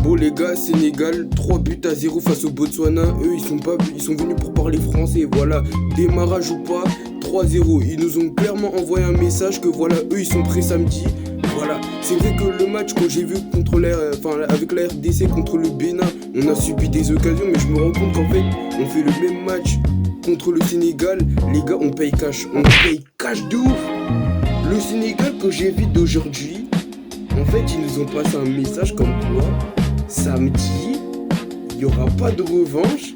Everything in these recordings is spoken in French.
Bon les gars, Sénégal, 3 buts à 0 face au Botswana. Eux ils sont venus pour parler français. Voilà, démarrage ou pas, 3-0. Ils nous ont clairement envoyé un message que voilà, eux ils sont prêts samedi. Voilà, c'est vrai que le match quand j'ai vu avec la RDC contre le Bénin, on a subi des occasions, mais je me rends compte qu'en fait on fait le même match contre le Sénégal. Les gars, on paye cash de ouf. Le Sénégal que j'ai vu d'aujourd'hui, en fait ils nous ont passé un message comme quoi samedi, il n'y aura pas de revanche.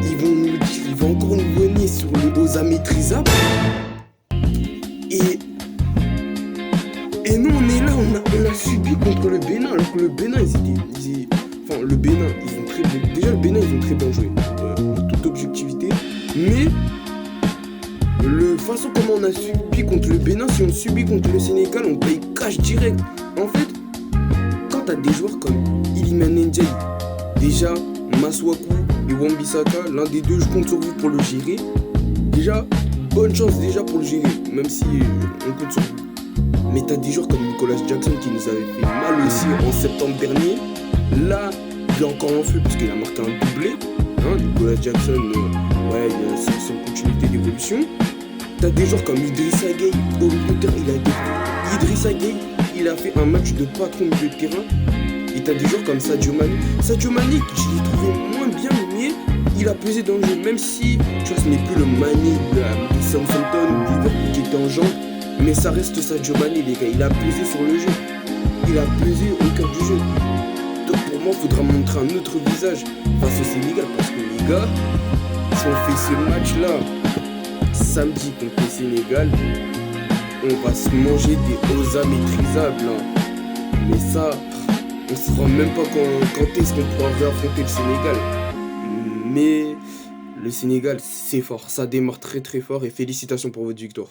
Ils vont nous dire, ils vont encore nous venir sur le aux maîtrisables. Et nous on est là, on a subi contre le Bénin, alors que le Bénin le Bénin, ils ont très bien. Déjà le Bénin ils ont très bien joué, en toute objectivité. Mais le façon comment on a subi contre le Bénin, si on subit contre le Sénégal, on paye cash direct. En fait, quand t'as des joueurs comme Iliman Ndiaye, déjà Masuaku et Wan-Bissaka, l'un des deux, je compte sur vous pour le gérer. Déjà, bonne chance déjà pour le gérer, même si on compte sur vous. Mais t'as des joueurs comme Nicolas Jackson qui nous avait fait mal aussi en septembre dernier. Là, il est encore en feu parce qu'il a marqué un doublé. Nicolas Jackson, c'est son continuité d'évolution. T'as des joueurs comme Idrissa Gueye au milieu de terrain. Idrissa Gueye, il a fait un match de patron au milieu de terrain. Et t'as des joueurs comme Sadio Mané. Sadio Mané, je l'ai trouvé moins bien, mais il a pesé dans le jeu. Même si, tu vois, ce n'est plus le Mané de Southampton ou de Liverpool qui était en jambe. Mais ça reste Sadio Mané, les gars. Il a pesé sur le jeu. Il a pesé au cœur du jeu. Donc pour moi, il faudra montrer un autre visage face au Sénégal. Parce que les gars, si on fait ce match-là samedi contre le Sénégal, on va se manger des osas maîtrisables. Mais ça, on ne saura même pas quand est-ce qu'on pourra réaffronter le Sénégal. Mais le Sénégal, c'est fort. Ça démarre très très fort et félicitations pour votre victoire.